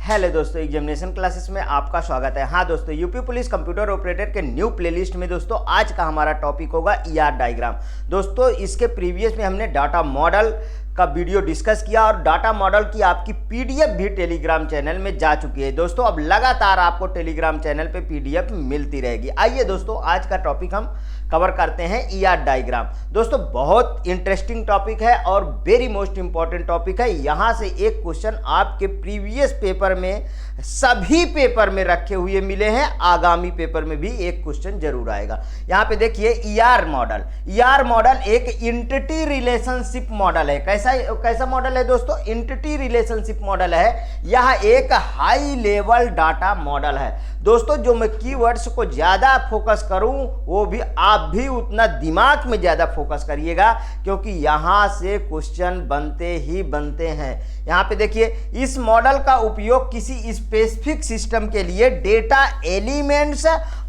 Hello दोस्तों, examination classes में आपका स्वागत है। हाँ दोस्तों, यूपी पुलिस कंप्यूटर ऑपरेटर के न्यू प्लेलिस्ट में दोस्तों आज का हमारा टॉपिक होगा ईआर डायग्राम। दोस्तों इसके प्रीवियस में हमने डाटा मॉडल का वीडियो डिस्कस किया और डाटा मॉडल की आपकी पीडीएफ भी टेलीग्राम चैनल में जा चुकी है। दोस्तों अब लगातार आपको टेलीग्राम चैनल पे पीडीएफ मिलती रहेगी। आइए दोस्तों आज का टॉपिक हम कवर करते हैं ईआर डायग्राम। दोस्तों बहुत इंटरेस्टिंग टॉपिक है और वेरी मोस्ट इंपॉर्टेंट टॉपिक है। यहाँ से एक क्वेश्चन आपके प्रीवियस पेपर में सभी पेपर में रखे हुए मिले हैं, आगामी पेपर में भी एक क्वेश्चन जरूर आएगा। यहाँ पे देखिए ईआर मॉडल। ईआर मॉडल एक एंटिटी रिलेशनशिप मॉडल है। कैसा मॉडल है दोस्तों? एंटिटी रिलेशनशिप मॉडल है। यह एक हाई लेवल डाटा मॉडल है। दोस्तों जो मैं कीवर्ड्स को ज्यादा फोकस करूं वो भी आप भी उतना दिमाग में ज्यादा फोकस करिएगा, क्योंकि यहां से क्वेश्चन बनते ही बनते हैं। यहां पे देखिए, इस मॉडल का उपयोग किसी स्पेसिफिक सिस्टम के लिए डेटा एलिमेंट्स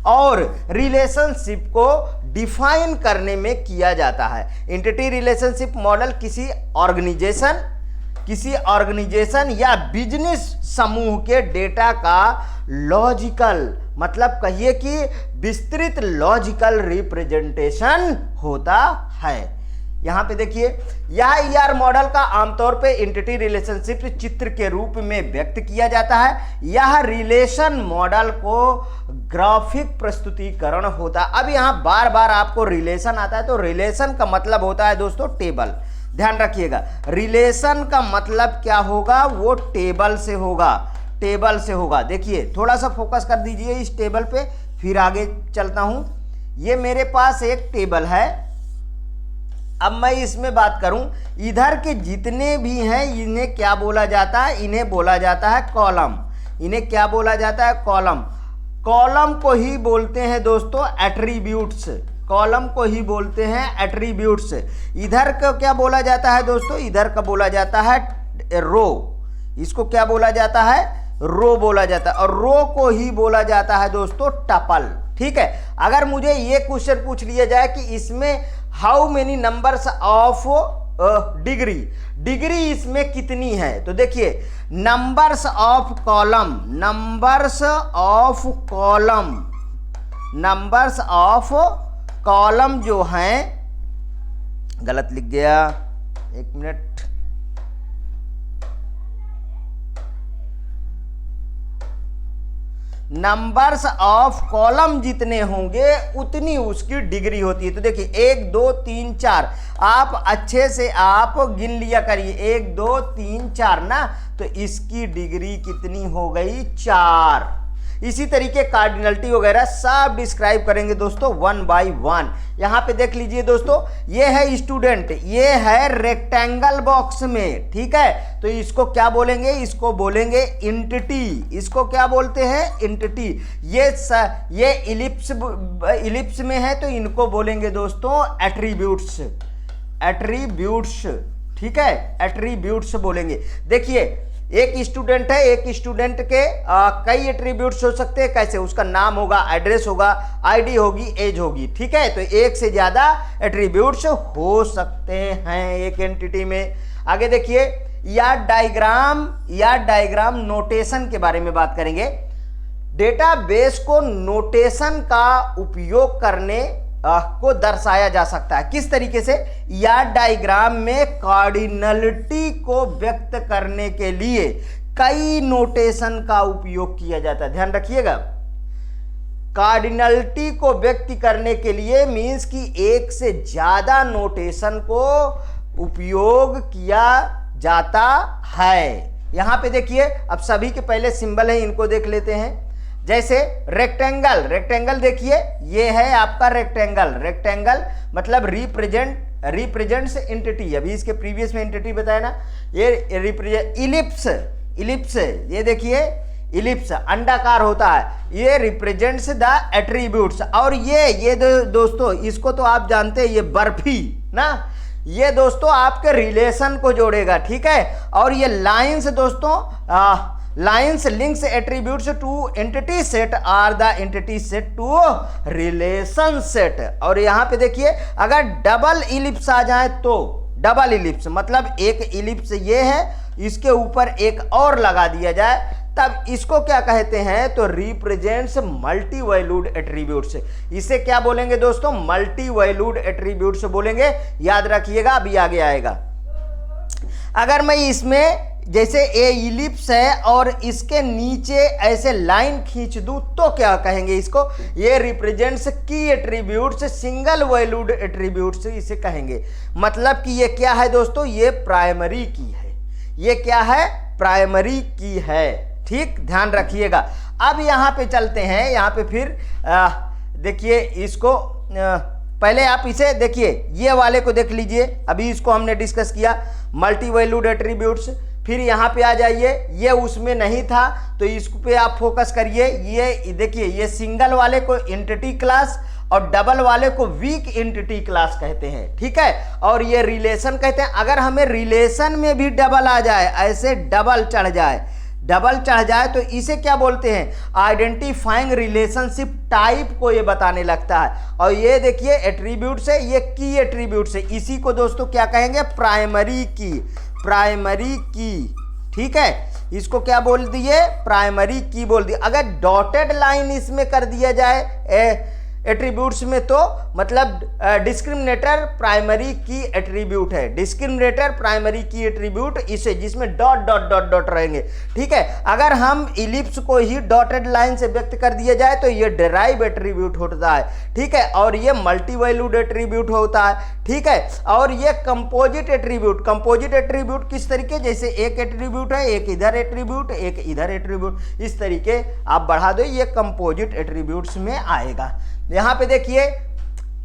और रिलेशनशिप को डिफाइन करने में किया जाता है। एंटिटी रिलेशनशिप मॉडल किसी ऑर्गेनाइजेशन या बिजनेस समूह के डेटा का लॉजिकल, मतलब कहिए कि विस्तृत लॉजिकल रिप्रेजेंटेशन होता है। यहां पे देखिए, यह ईआर मॉडल का आमतौर पे एंटिटी रिलेशनशिप चित्र के रूप में व्यक्त किया जाता है। यह रिलेशन मॉडल को ग्राफिक प्रस्तुतिकरण होता है। अब यहां बार बार आपको रिलेशन आता है, तो रिलेशन का मतलब होता है दोस्तों टेबल। ध्यान रखिएगा, रिलेशन का मतलब क्या होगा? वो टेबल से होगा, टेबल से होगा। देखिए थोड़ा सा फोकस कर दीजिए इस टेबल पे, फिर आगे चलता हूं। ये मेरे पास एक टेबल है। अब मैं इसमें बात करूं, इधर के जितने भी हैं इन्हें क्या बोला जाता है? इन्हें बोला जाता है कॉलम। इन्हें क्या बोला जाता है? कॉलम। कॉलम को ही बोलते हैं दोस्तों एट्रीब्यूट्स। कॉलम को ही बोलते हैं एट्रीब्यूट्स। इधर का क्या बोला जाता है दोस्तों? इधर का बोला जाता है रो। इसको क्या बोला जाता है? रो बोला जाता है। और रो को ही बोला जाता है दोस्तों टपल। ठीक है, अगर मुझे ये क्वेश्चन पूछ लिया जाए कि इसमें how many numbers of degree इसमें कितनी है, तो देखिए numbers of column, numbers of column जो हैं, गलत लिख गया, एक मिनट। नंबर्स ऑफ कॉलम जितने होंगे उतनी उसकी डिग्री होती है। तो देखिए 1 2 3 4, आप अच्छे से आप गिन लिया करिए, 1 2 3 4 ना, तो इसकी डिग्री कितनी हो गई? 4। इसी तरीके कार्डिनलिटी वगैरह सब डिस्क्राइब करेंगे दोस्तों 1 बाय 1। यहां पे देख लीजिए दोस्तों, ये है स्टूडेंट, ये है रेक्टेंगल बॉक्स में। ठीक है, तो इसको क्या बोलेंगे? इसको बोलेंगे एंटिटी। इसको क्या बोलते हैं? एंटिटी। ये इलिप्स में है तो इनको बोलेंगे दोस्तों एट्रीब्यूट्स। एट्रीब्यूट्स, ठीक है, एट्रीब्यूट्स बोलेंगे। देखिए एक स्टूडेंट है, एक स्टूडेंट के कई एट्रीब्यूट्स हो सकते हैं। कैसे? उसका नाम होगा, एड्रेस होगा, आईडी होगी, एज होगी। ठीक है, तो एक से ज्यादा एट्रीब्यूट्स हो सकते हैं एक एंटिटी में। आगे देखिए, ईआर डायग्राम नोटेशन के बारे में बात करेंगे। डेटाबेस को नोटेशन का उपयोग करने को दर्शाया जा सकता है। किस तरीके से? ईआर डायग्राम में कार्डिनलिटी को व्यक्त करने के लिए कई नोटेशन का उपयोग किया जाता है। ध्यान रखिएगा, कार्डिनलिटी को व्यक्त करने के लिए मींस कि एक से ज्यादा नोटेशन को उपयोग किया जाता है। यहां पे देखिए, अब सभी के पहले सिंबल है, इनको देख लेते हैं। जैसे रेक्टेंगल देखिए, ये है आपका रेक्टेंगल मतलब रिप्रेजेंट्स एंटिटी। अभी इसके प्रीवियस में एंटिटी बताया ना, ये रिप्रेजेंट। इलिप्स, ये देखिए इलिप्स अंडाकार होता है, ये रिप्रेजेंट्स द एट्रीब्यूट्स। और ये दोस्तों इसको तो आप जानते हैं, ये बर्फी ना, ये दोस्तों आपके रिलेशन को जोड़ेगा। ठीक है, और ये लाइंस दोस्तों, lines links attributes to entity set or the entity set to relation set. और यहां पे देखिए, अगर डबल इलिप्स आ जाए तो डबल इलिप्स मतलब एक इलिप्स ये है, इसके ऊपर एक और लगा दिया जाए तब इसको क्या कहते हैं, तो रिप्रेजेंट्स मल्टी वैल्यूड एट्रीब्यूट्स। इसे क्या बोलेंगे दोस्तों, मल्टी वैल्यूड एट्रीब्यूट्स बोलेंगे, याद रखिएगा, अभी आगे आएगा। अगर मैं इसमें जैसे ए इलिप्स है और इसके नीचे ऐसे लाइन खींच दूं तो क्या कहेंगे इसको, ये रिप्रेजेंट्स की एट्रीब्यूट्स, सिंगल वैल्यूड एट्रीब्यूट्स इसे कहेंगे। मतलब कि ये क्या है दोस्तों, ये प्राइमरी की है, ये क्या है, प्राइमरी की है। ठीक, ध्यान रखिएगा। अब यहाँ पे चलते हैं, यहाँ पे फिर देखिए इसको, पहले आप इसे देखिए, ये वाले को देख लीजिए, अभी इसको हमने डिस्कस किया, मल्टी वैल्यूड एट्रीब्यूट्स। फिर यहाँ पे आ जाइए, ये उसमें नहीं था तो इस पे आप फोकस करिए। ये देखिए, ये सिंगल वाले को एंटिटी क्लास और डबल वाले को वीक एंटिटी क्लास कहते हैं। ठीक है, और ये रिलेशन कहते हैं। अगर हमें रिलेशन में भी डबल आ जाए, ऐसे डबल चढ़ जाए तो इसे क्या बोलते हैं, आइडेंटिफाइंग रिलेशनशिप टाइप को ये बताने लगता है। और ये देखिए एट्रीब्यूट्स है, ये की एट्रीब्यूट्स है, इसी को दोस्तों क्या कहेंगे, प्राइमरी की, प्राइमरी की। ठीक है, इसको क्या बोल दिए, प्राइमरी की बोल दिए। अगर डॉटेड लाइन इसमें कर दिया जाए एट्रीब्यूट्स में तो मतलब डिस्क्रिमिनेटर प्राइमरी की एट्रीब्यूट है, डिस्क्रिमिनेटर प्राइमरी की एट्रीब्यूट इसे, जिसमें डॉट डॉट डॉट डॉट रहेंगे। ठीक है, अगर हम इलिप्स को ही डॉटेड लाइन से व्यक्त कर दिया जाए तो ये डेराइव एट्रीब्यूट होता है। ठीक है, और ये मल्टी वैल्यूड एट्रीब्यूट होता है। ठीक है, और ये कंपोजिट एट्रीब्यूट, कंपोजिट एट्रीब्यूट किस तरीके, जैसे एक एट्रीब्यूट है, एक इधर एट्रीब्यूट, एक इधर एट्रीब्यूट, इस तरीके आप बढ़ा दो, ये कंपोजिट एट्रीब्यूट्स में आएगा। यहां पे देखिए,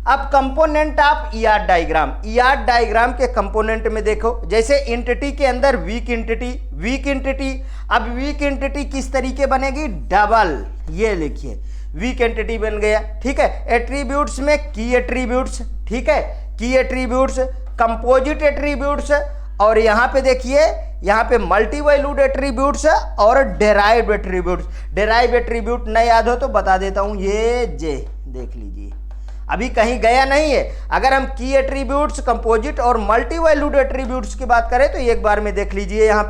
अब component of ER diagram, ER diagram के कंपोनेंट में देखो, जैसे एंटिटी के अंदर वीक एंटिटी, वीक एंटिटी, अब वीक एंटिटी किस तरीके बनेगी, डबल, ये लिखिए वीक एंटिटी बन गया। ठीक है, एट्रीब्यूट्स में की एट्रीब्यूट्स, ठीक है, की एट्रीब्यूट्स, कंपोजिट एट्रीब्यूट्स, और यहां पे देखिए, यहाँ पे मल्टी वैल्यूड एट्रीब्यूट्स और डेराइव्ड एट्रीब्यूट्स। डेराइव्ड एट्रीब्यूट न याद हो तो बता देता हूं, ये जे देख लीजिए, अभी कहीं गया नहीं है। अगर हम की एट्रीब्यूट्स, कंपोजिट और मल्टी वैल्यूड एट्रीब्यूट्स की बात करें तो एक बार में देख लीजिए। यहाँ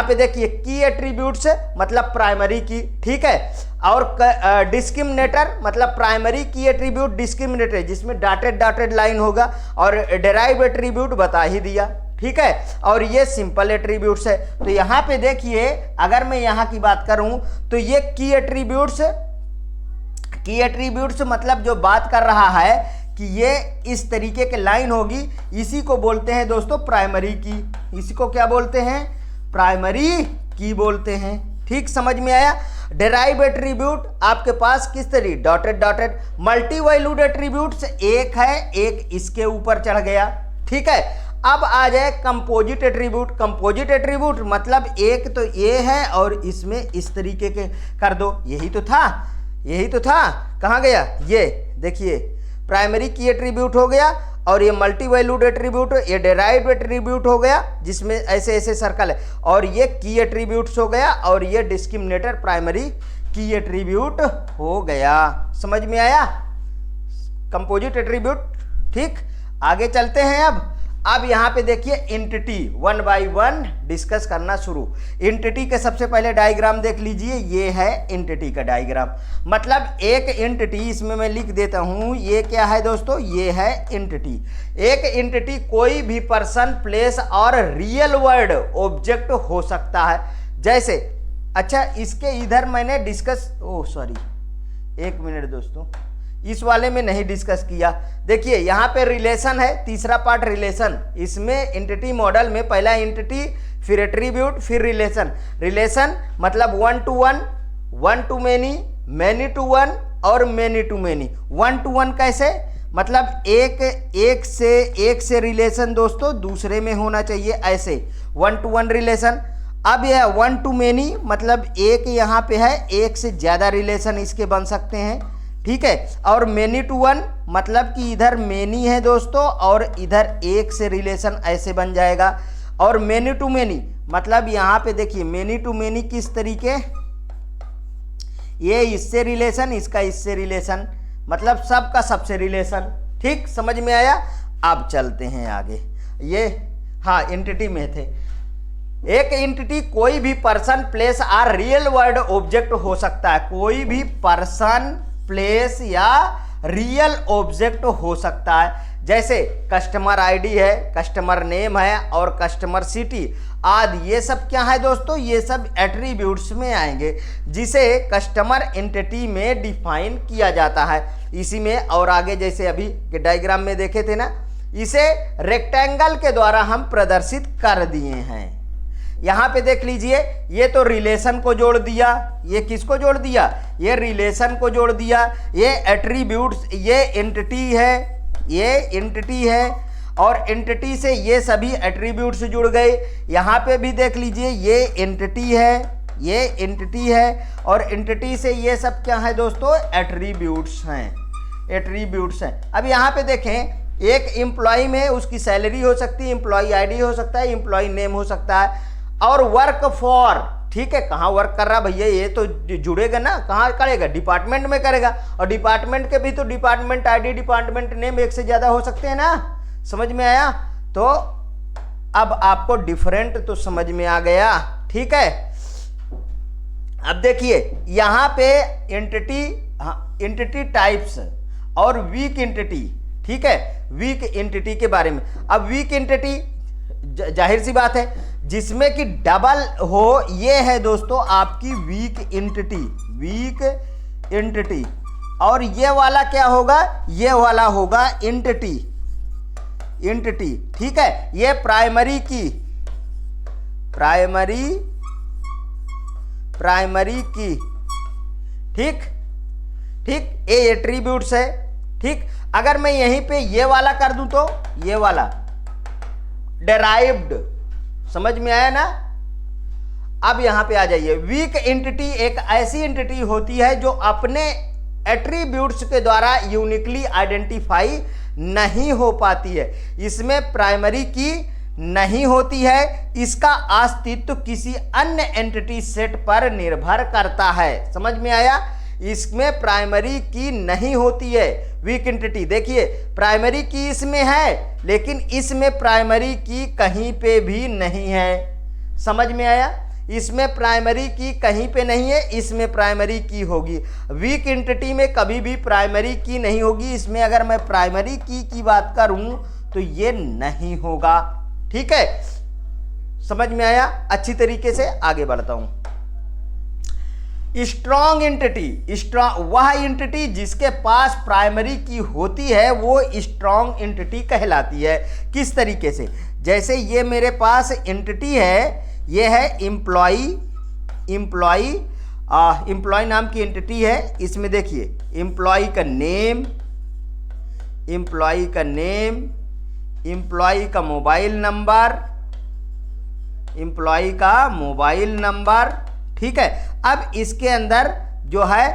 पे देखिए, की एट्रीब्यूट्स मतलब प्राइमरी की, ठीक है, और डिस्क्रिमिनेटर मतलब प्राइमरी की एट्रीब्यूट डिस्क्रिमिनेटर, जिसमें डॉटेड डॉटेड लाइन होगा, और डेराइव्ड एट्रीब्यूट बता ही दिया। ठीक है, और ये सिंपल एट्रीब्यूट्स है। तो यहाँ पे देखिए, अगर मैं यहाँ की बात करूं तो ये की एट्रीब्यूट्स मतलब जो बात कर रहा है कि ये इस तरीके के लाइन होगी, इसी को बोलते हैं दोस्तों प्राइमरी की। इसी को क्या बोलते हैं, प्राइमरी की बोलते हैं। ठीक, समझ में आया। डेराइव एट्रीब्यूट आपके पास किस तरीके, dotted dotted. Multi valued attributes एक है, एक इसके ऊपर चढ़ गया। ठीक है, अब आ जाए कंपोजिट एट्रीब्यूट। कंपोजिट एट्रीब्यूट मतलब एक तो ये है और इसमें इस तरीके के कर दो, यही तो था, कहाँ गया, ये देखिए प्राइमरी की एट्रीब्यूट हो गया, और ये मल्टी वैल्यूड एट्रीब्यूट, ये डेराइव्ड एट्रीब्यूट हो गया जिसमें ऐसे ऐसे सर्कल है, और ये की एट्रीब्यूट्स हो गया, और ये डिस्क्रिमिनेटर प्राइमरी की एट्रीब्यूट हो गया। समझ में आया, कंपोजिट एट्रीब्यूट। ठीक, आगे चलते हैं। अब यहाँ पे देखिए entity, one by one discuss करना शुरू। एंटिटी के सबसे पहले डायग्राम देख लीजिए, ये है एंटिटी का डायग्राम। मतलब एक एंटिटी, इसमें मैं लिख देता हूँ, ये क्या है दोस्तों, ये है एंटिटी। एक एंटिटी कोई भी पर्सन, प्लेस और रियल वर्ल्ड ऑब्जेक्ट हो सकता है। जैसे, अच्छा इसके इधर मैंने डिस्कस, एक मिनट दोस्तों, इस वाले में नहीं डिस्कस किया। देखिए यहाँ पे रिलेशन है, तीसरा पार्ट रिलेशन। इसमें एंटिटी मॉडल में पहला एंटिटी, फिर एट्रीब्यूट, फिर रिलेशन। रिलेशन मतलब one to one, one to many, many to one और many to many. One to one कैसे, मतलब एक से रिलेशन दोस्तों दूसरे में होना चाहिए, ऐसे वन टू वन रिलेशन। अब यह वन टू मैनी मतलब एक यहाँ पे है, एक से ज़्यादा रिलेशन इसके बन सकते हैं। ठीक है, और मैनी टू वन मतलब कि इधर मैनी है दोस्तों और इधर एक से रिलेशन ऐसे बन जाएगा। और मैनी टू मैनी मतलब यहाँ पे देखिए, मैनी टू मैनी किस तरीके, ये इससे रिलेशन, इसका इससे रिलेशन, मतलब सबका सबसे रिलेशन। ठीक, समझ में आया। अब चलते हैं आगे। ये हाँ एंटिटी में थे। एक एंटिटी कोई भी person, place or real world object हो सकता है। कोई भी पर्सन, प्लेस या रियल ऑब्जेक्ट हो सकता है। जैसे कस्टमर आईडी है, कस्टमर नेम है और कस्टमर सिटी आदि, ये सब क्या है दोस्तों, ये सब एट्रीब्यूट्स में आएंगे जिसे कस्टमर एंटिटी में डिफाइन किया जाता है। इसी में और आगे जैसे अभी के डायग्राम में देखे थे ना, इसे रेक्टेंगल के द्वारा हम प्रदर्शित कर दिए हैं। यहां पे देख लीजिए, ये तो रिलेशन को जोड़ दिया, ये किसको जोड़ दिया, ये रिलेशन को जोड़ दिया। ये एट्रीब्यूट्स, ये एंटिटी है, ये एंटिटी है और एंटिटी से ये सभी एट्रीब्यूट्स जुड़ गए। यहाँ पे भी देख लीजिए, ये एंटिटी है, ये एंटिटी है और एंटिटी से ये सब क्या है दोस्तों, एट्रीब्यूट्स हैं, एट्रीब्यूट्स हैं। अब यहाँ पे देखें, एक एम्प्लॉय में उसकी सैलरी हो सकती है, एम्प्लॉय आईडी हो सकता है, एम्प्लॉय नेम हो सकता है और वर्क फॉर, ठीक है, कहाँ वर्क कर रहा भैया, ये तो जुड़ेगा ना, कहाँ करेगा, डिपार्टमेंट में करेगा और डिपार्टमेंट के भी तो डिपार्टमेंट आईडी, डिपार्टमेंट नेम एक से ज़्यादा हो सकते हैं ना। समझ में आया? तो अब आपको डिफरेंट तो समझ में आ गया, ठीक है। अब देखिए यहाँ पे एंटिटी, हाँ, एंटिटी टाइप्स और वीक एंटिटी, ठीक है, वीक एंटिटी के बारे में। अब वीक एंटिटी जाहिर सी बात है जिसमें कि डबल हो, ये है दोस्तों आपकी वीक एंटिटी, वीक एंटिटी। और ये वाला क्या होगा, ये वाला होगा एंटिटी, एंटिटी, ठीक है। ये प्राइमरी की, प्राइमरी की, ठीक ठीक, ये एट्रीब्यूट्स है, ठीक। अगर मैं यहीं पे ये वाला कर दूं तो ये वाला डेराइव्ड, समझ में आया ना। अब यहां पे आ जाइए, वीक एंटिटी एक ऐसी एंटिटी होती है जो अपने एट्रीब्यूट्स के द्वारा यूनिकली आइडेंटिफाई नहीं हो पाती है। इसमें प्राइमरी की नहीं होती है, इसका अस्तित्व किसी अन्य एंटिटी सेट पर निर्भर करता है। समझ में आया? इसमें प्राइमरी की नहीं होती है वीक एंटिटी। देखिए प्राइमरी की इसमें है लेकिन इसमें प्राइमरी की कहीं पे भी नहीं है। समझ में आया? इसमें प्राइमरी की कहीं पे नहीं है, इसमें प्राइमरी की होगी। वीक एंटिटी में कभी भी प्राइमरी की नहीं होगी। इसमें अगर मैं प्राइमरी की बात करूं तो ये नहीं होगा। ठीक है, समझ में आया? अच्छी तरीके से आगे बढ़ता हूं। स्ट्रॉन्ग एंटिटी, वह एंटिटी जिसके पास प्राइमरी की होती है वो स्ट्रॉन्ग एंटिटी कहलाती है। किस तरीके से? जैसे ये मेरे पास एंटिटी है, ये है एम्प्लॉई, एम्प्लॉय नाम की एंटिटी है। इसमें देखिए एम्प्लॉय का नेम, एम्प्लॉय का नेम, एम्प्लॉय का मोबाइल नंबर, एम्प्लॉय का मोबाइल नंबर। ठीक है, अब इसके अंदर जो है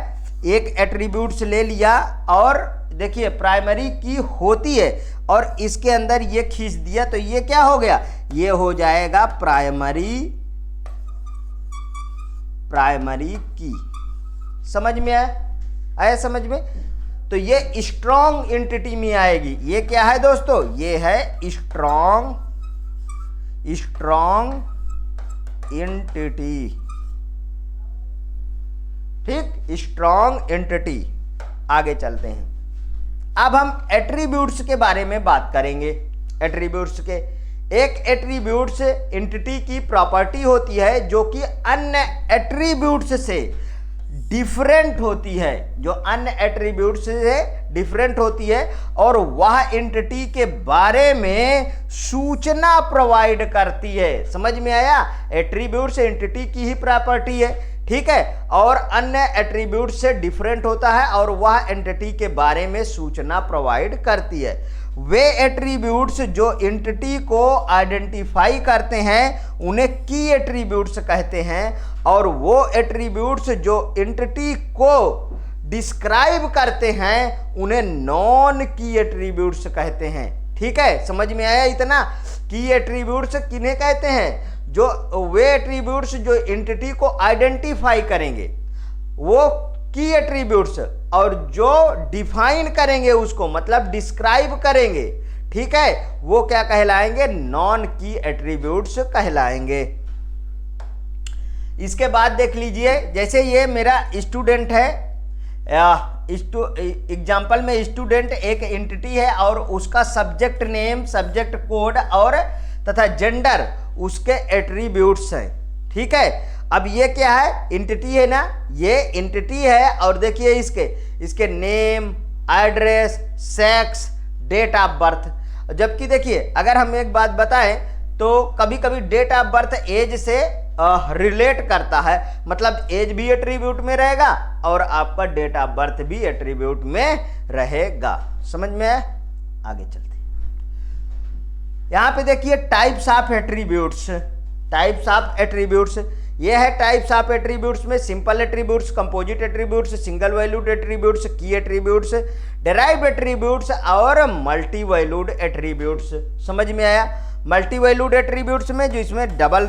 एक एट्रीब्यूट्स ले लिया और देखिए प्राइमरी की होती है और इसके अंदर ये खींच दिया तो ये क्या हो गया? ये हो जाएगा प्राइमरी की। समझ में आया समझ में? तो ये स्ट्रॉन्ग एंटिटी में आएगी। ये क्या है दोस्तों? ये है स्ट्रॉन्ग एंटिटी। ठीक, स्ट्रॉन्ग एंटिटी। आगे चलते हैं। अब हम एट्रीब्यूट्स के बारे में बात करेंगे। एट्रीब्यूट्स के, एक एट्रीब्यूट्स एंटिटी की प्रॉपर्टी होती है जो कि अन्य एट्रीब्यूट्स से डिफरेंट होती है, जो अन्य एट्रीब्यूट्स से डिफरेंट होती है और वह एंटिटी के बारे में सूचना प्रोवाइड करती है। समझ में आया? एट्रीब्यूट्स एंटिटी की ही प्रॉपर्टी है, ठीक है, और अन्य एट्रीब्यूट से डिफरेंट होता है और वह एंटिटी के बारे में सूचना प्रोवाइड करती है। वे एट्रीब्यूट्स जो एंटिटी को आइडेंटिफाई करते हैं उन्हें की एट्रीब्यूट्स कहते हैं और वो एट्रीब्यूट्स जो एंटिटी को डिस्क्राइब करते हैं उन्हें नॉन की एट्रीब्यूट्स कहते हैं। ठीक है, समझ में आया इतना? की एट्रीब्यूट्स किन्हें कहते हैं? जो वे एट्रीब्यूट्स जो एंटिटी को आइडेंटिफाई करेंगे वो की एट्रीब्यूट्स, और जो डिफाइन करेंगे उसको मतलब डिस्क्राइब करेंगे, ठीक है, वो क्या कहलाएंगे? नॉन की एट्रीब्यूट्स कहलाएंगे। इसके बाद देख लीजिए, जैसे ये मेरा स्टूडेंट है, एग्जाम्पल में स्टूडेंट एक एंटिटी है और उसका सब्जेक्ट नेम, सब्जेक्ट कोड और तथा जेंडर उसके एट्रीब्यूट्स हैं। ठीक है, अब ये क्या है, एंटिटी है ना, ये एंटिटी है और देखिए इसके name, address, sex, date of birth. जबकि देखिए अगर हम एक बात बताएं तो कभी कभी डेट ऑफ बर्थ एज से रिलेट करता है, मतलब एज भी एट्रीब्यूट में रहेगा और आपका डेट ऑफ बर्थ भी एट्रीब्यूट में रहेगा। समझ में आया? आगे चलते यहां पे देखिए types of attributes. Types of attributes ये है टाइप्स ऑफ एट्रीब्यूट्स में simple attributes, composite attributes, single valued attributes, की एट्रीब्यूट्स, डेराइव्ड एट्रीब्यूट्स और मल्टी वैल्यूड एट्रीब्यूट्स। समझ में आया? मल्टी वैल्यूड एट्रीब्यूट्स में जो इसमें डबल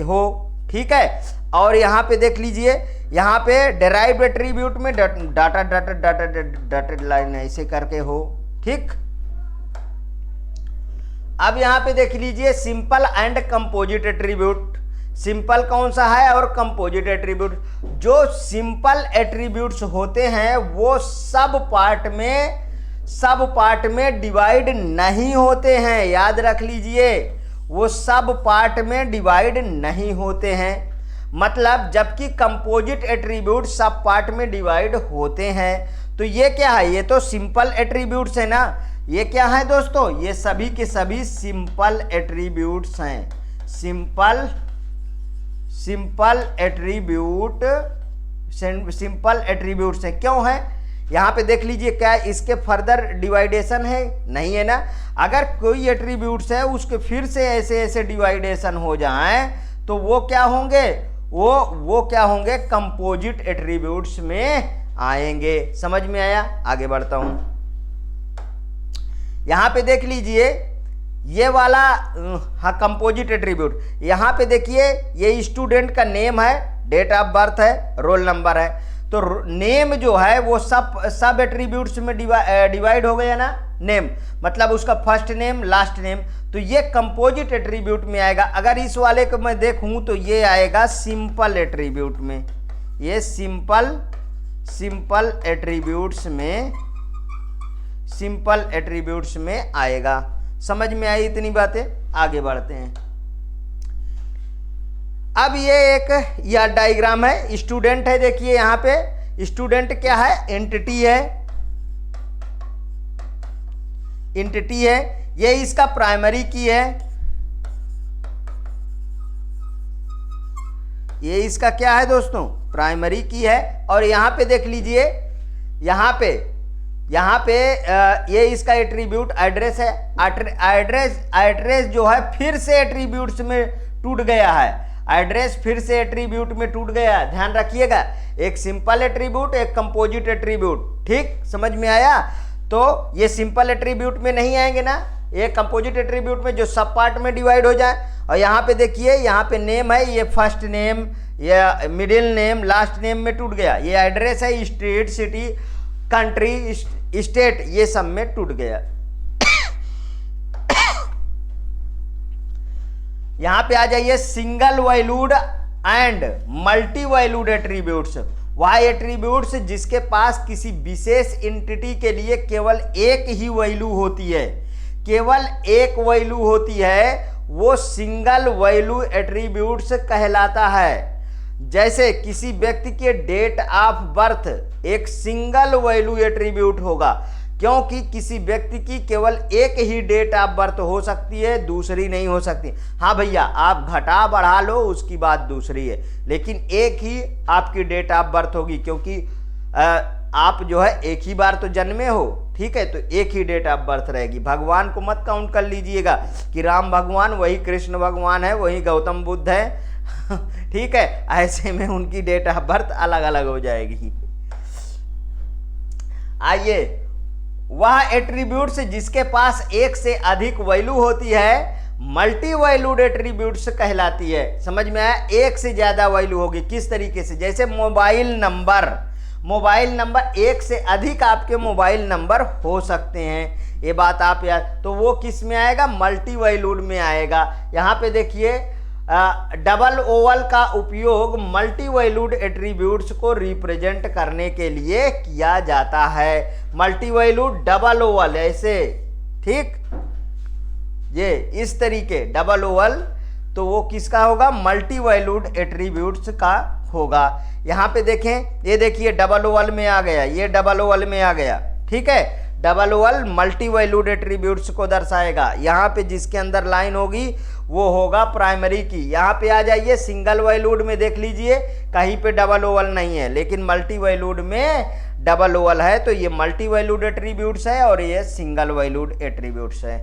हो, ठीक है। और यहाँ पे देख लीजिए, यहाँ पे डेराइव्ड एट्रीब्यूट में data data data dotted line ऐसे करके हो, ठीक। अब यहाँ पे देख लीजिए simple and composite attribute. Simple कौन सा है और कंपोजिट एट्रीब्यूट? जो सिंपल एट्रीब्यूट्स होते हैं वो सब पार्ट में डिवाइड नहीं होते हैं, याद रख लीजिए, वो सब पार्ट में डिवाइड नहीं होते हैं। मतलब जबकि कंपोजिट एट्रीब्यूट सब पार्ट में डिवाइड होते हैं। तो ये क्या है? ये तो सिंपल एट्रीब्यूट्स है ना। ये क्या है दोस्तों? ये सभी के सभी सिंपल एट्रीब्यूट्स हैं। सिंपल एट्रीब्यूट्स हैं। क्यों है? यहाँ पे देख लीजिए, क्या इसके फर्दर डिवाइडेशन है? नहीं है ना। अगर कोई एट्रीब्यूट्स है उसके फिर से ऐसे ऐसे डिवाइडेशन हो जाएं तो वो क्या होंगे? वो क्या होंगे? कंपोजिट एट्रीब्यूट्स में आएंगे। समझ में आया? आगे बढ़ता हूं। यहां पे देख लीजिए ये वाला, हाँ, कंपोजिट एट्रीब्यूट। यहां पे देखिए ये स्टूडेंट का नेम है, डेट ऑफ बर्थ है, रोल नंबर है। तो नेम जो है वो सब एट्रीब्यूट्स में डिवाइड हो गया ना। नेम मतलब उसका फर्स्ट नेम, लास्ट नेम, तो ये कंपोजिट एट्रीब्यूट में आएगा। अगर इस वाले को मैं देखूं तो ये आएगा सिंपल एट्रीब्यूट में। ये सिंपल एट्रीब्यूट्स में आएगा। समझ में आई इतनी बातें? आगे बढ़ते हैं। अब ये एक यह डायग्राम है, स्टूडेंट है। देखिए यहां पे स्टूडेंट क्या है? एंटिटी है। ये इसका प्राइमरी की है। ये इसका क्या है दोस्तों? प्राइमरी की है। और यहां पे देख लीजिए, यहां पे ये इसका एट्रीब्यूट एड्रेस है। एड्रेस जो है फिर से एट्रीब्यूट्स में टूट गया है। एड्रेस फिर से एट्रीब्यूट में टूट गया है, ध्यान रखिएगा। एक सिंपल एट्रीब्यूट, एक कंपोजिट एट्रीब्यूट, ठीक। समझ में आया? तो ये सिंपल एट्रीब्यूट में नहीं आएंगे ना, ये कंपोजिट एट्रीब्यूट में जो सब पार्ट में डिवाइड हो जाए। और यहाँ पे देखिए, यहाँ पे नेम है, ये फर्स्ट नेम, ये मिडिल नेम, लास्ट नेम में टूट गया। ये एड्रेस है, स्ट्रीट, सिटी, कंट्री, स्टेट, ये सब में टूट गया। यहां पे आ जाइए single valued and multi valued attributes. वह एट्रीब्यूट्स जिसके पास किसी विशेष एंटिटी के लिए केवल एक ही वैल्यू होती है, केवल एक वैल्यू होती है, वो सिंगल वैल्यू एट्रीब्यूट्स कहलाता है। जैसे किसी व्यक्ति के डेट ऑफ बर्थ एक सिंगल वैल्यू एट्रीब्यूट होगा, क्योंकि किसी व्यक्ति की केवल एक ही डेट ऑफ बर्थ हो सकती है, दूसरी नहीं हो सकती। हाँ भैया, आप घटा बढ़ा लो उसकी बात दूसरी है, लेकिन एक ही आपकी डेट ऑफ बर्थ होगी, क्योंकि आप जो है एक ही बार तो जन्मे हो, ठीक है, तो एक ही डेट ऑफ बर्थ रहेगी। भगवान को मत काउंट कर लीजिएगा कि राम भगवान वही कृष्ण भगवान है, वही गौतम बुद्ध है, ठीक है। ऐसे में उनकी डेट ऑफ बर्थ अलग अलग हो जाएगी। आइए, वह एट्रीब्यूट्स जिसके पास एक से अधिक वैल्यू होती है मल्टी वैल्यूड एट्रीब्यूट्स कहलाती है। समझ में आया? एक से ज्यादा वैल्यू होगी। किस तरीके से? जैसे मोबाइल नंबर एक से अधिक आपके मोबाइल नंबर हो सकते हैं, ये बात आप याद, तो वो किस में आएगा? मल्टी वैल्यूड में आएगा। यहाँ पे देखिए डबल ओवल का उपयोग मल्टी वैल्यूड एट्रीब्यूट्स को रिप्रेजेंट करने के लिए किया जाता है। मल्टी वैल्यूड डबल ओवल ऐसे, ठीक, ये इस तरीके डबल ओवल, तो वो किसका होगा? मल्टी वैल्यूड एट्रीब्यूट्स का होगा। यहां पे देखें, ये देखिए डबल ओवल में आ गया, ये डबल ओवल में आ गया, ठीक है। Double Oval multi valued attributes को दर्शाएगा। यहाँ पे जिसके अंदर लाइन होगी वो होगा प्राइमरी की। यहाँ पे आ जाइए, सिंगल वैल्यूड में देख लीजिए, कहीं पे डबल ओवल नहीं है, लेकिन मल्टी वैल्यूड में डबल ओवल है, तो ये मल्टी वैल्यूड एट्रीब्यूट्स है और ये सिंगल वैल्यूड एट्रीब्यूट्स है।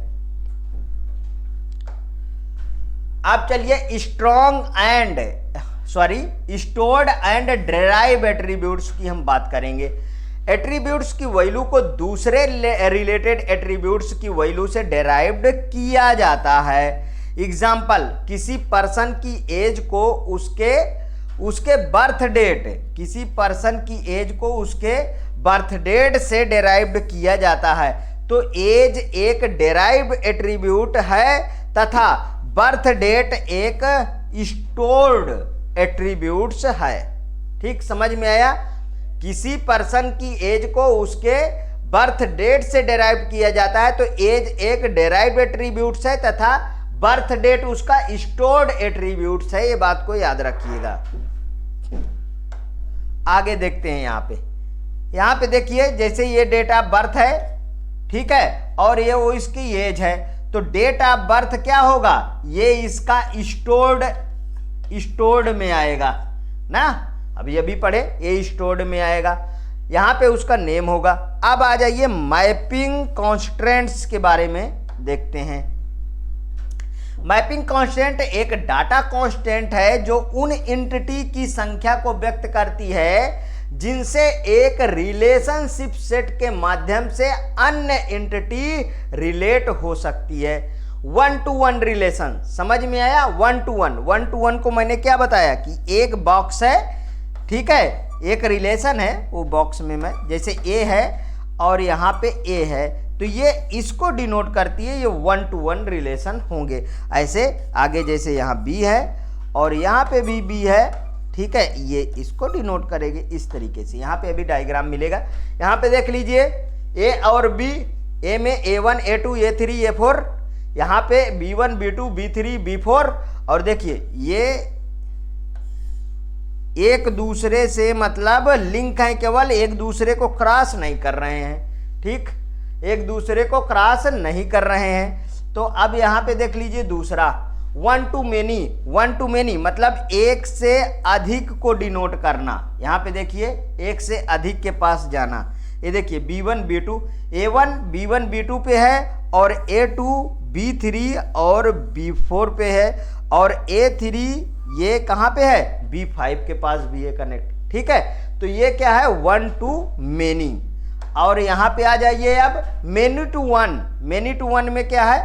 अब चलिए स्टोर्ड एंड डिराइव एट्रीब्यूट्स की हम बात करेंगे। एट्रीब्यूट्स की वैल्यू को दूसरे रिलेटेड एट्रीब्यूट्स की वैल्यू से डिराइव्ड किया जाता है। एग्जाम्पल, किसी पर्सन की एज को उसके बर्थ डेट, किसी पर्सन की एज को उसके बर्थ डेट से डिराइव्ड किया जाता है। तो एज एक डिराइव्ड एट्रीब्यूट है तथा बर्थ डेट एक स्टोर्ड एट्रीब्यूट्स है। ठीक, समझ में आया? किसी पर्सन की एज को उसके बर्थ डेट से डिराइव किया जाता है, तो एज एक डिराइव्ड एट्रीब्यूट्स है तथा बर्थ डेट उसका स्टोर्ड एट्रीब्यूट्स है। ये बात को याद रखिएगा। आगे देखते हैं। यहां पे देखिए, जैसे ये डेट ऑफ बर्थ है, ठीक है, और ये वो इसकी एज है, तो डेट ऑफ बर्थ क्या होगा? ये इसका स्टोर्ड में आएगा ना, अभी अभी पढ़े, ये स्टोर्ड में आएगा। यहां पे उसका नेम होगा। अब आ जाइए मैपिंग कॉन्स्टेंट्स के बारे में देखते हैं। मैपिंग कांस्टेंट एक डाटा कांस्टेंट है जो उन एंटिटी की संख्या को व्यक्त करती है जिनसे एक रिलेशनशिप सेट के माध्यम से अन्य एंटिटी रिलेट हो सकती है। 1-to-1 रिलेशन, समझ में आया? 1-to-1, 1-to-1 को मैंने क्या बताया कि एक बॉक्स है, ठीक है, एक रिलेशन है, वो बॉक्स में मैं जैसे ए है और यहाँ पे ए है, तो ये इसको डिनोट करती है, ये 1-to-1 रिलेशन होंगे। ऐसे आगे जैसे यहाँ बी है और यहाँ पे भी बी है, ठीक है, ये इसको डिनोट करेंगे इस तरीके से। यहाँ पे अभी डायग्राम मिलेगा। यहाँ पे देख लीजिए ए और बी, ए में A1 A2 A3 A4, यहाँ पे B1 B2 B3 B4, और देखिए ये एक दूसरे से मतलब लिंक है, केवल एक दूसरे को क्रॉस नहीं कर रहे हैं। ठीक, एक दूसरे को क्रॉस नहीं कर रहे हैं। तो अब यहाँ पे देख लीजिए दूसरा 1-to-many, 1-to-many मतलब एक से अधिक को डिनोट करना। यहाँ पे देखिए एक से अधिक के पास जाना। ये देखिए B1 B2, A1 B1 B2 पे है और A2 B3 और B4 पे है और A3 ये कहाँ पे है? B5 के पास भी है कनेक्ट। ठीक है, तो ये क्या है? 1-to-many। और यहाँ पे आ जाइए अब many-to-one। many-to-one में क्या है?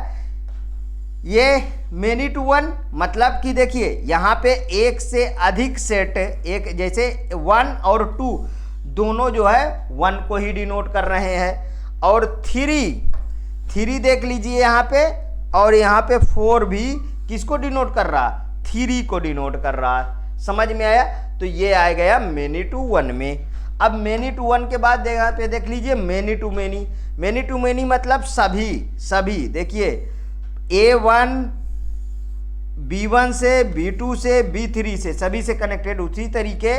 ये many-to-one मतलब कि देखिए यहाँ पे एक से अधिक सेट, एक जैसे 1 और 2 दोनों जो है 1 को ही डिनोट कर रहे हैं, और 3 देख लीजिए यहाँ पे, और यहाँ पे 4 भी किसको डिनोट कर रहा? 3 को डिनोट कर रहा है। समझ में आया? तो ये आ गया many-to-one में। अब many-to-one के बाद यहाँ पे देख लीजिए many-to-many। many-to-many मतलब सभी। देखिए A1 B1 से B2 से B3 से सभी से कनेक्टेड। उसी तरीके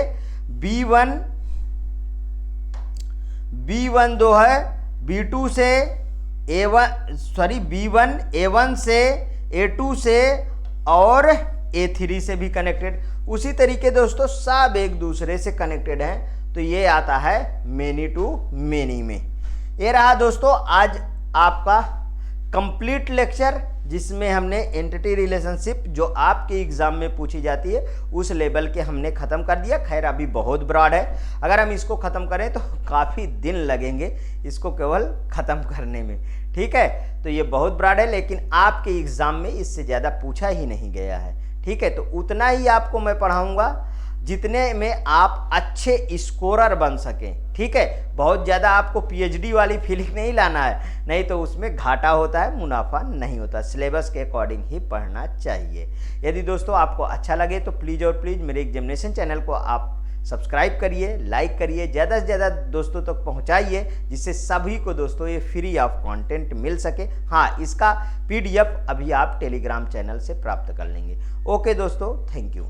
B1 दो है B2 से B1 A1 से A2 से और A3 से भी कनेक्टेड। उसी तरीके दोस्तों सब एक दूसरे से कनेक्टेड हैं, तो ये आता है many-to-many में। ये रहा दोस्तों आज आपका कंप्लीट लेक्चर, जिसमें हमने एंटिटी रिलेशनशिप जो आपके एग्जाम में पूछी जाती है उस लेवल के हमने ख़त्म कर दिया। खैर अभी बहुत ब्रॉड है, अगर हम इसको ख़त्म करें तो काफ़ी दिन लगेंगे इसको केवल ख़त्म करने में। ठीक है, तो ये बहुत ब्रॉड है, लेकिन आपके एग्ज़ाम में इससे ज़्यादा पूछा ही नहीं गया है। ठीक है, तो उतना ही आपको मैं पढ़ाऊँगा जितने में आप अच्छे स्कोरर बन सकें। ठीक है। बहुत ज़्यादा आपको पीएचडी वाली फीलिंग नहीं लाना है, नहीं तो उसमें घाटा होता है, मुनाफा नहीं होता। सिलेबस के अकॉर्डिंग ही पढ़ना चाहिए। यदि दोस्तों आपको अच्छा लगे तो प्लीज़ और प्लीज़ मेरे एग्जामिनेशन चैनल को आप सब्सक्राइब करिए, लाइक करिए, ज़्यादा से ज़्यादा दोस्तों तक पहुंचाइए, जिससे सभी को दोस्तों ये फ्री ऑफ कंटेंट मिल सके। हाँ, इसका पीडीएफ अभी आप टेलीग्राम चैनल से प्राप्त कर लेंगे। ओके दोस्तों, थैंक यू।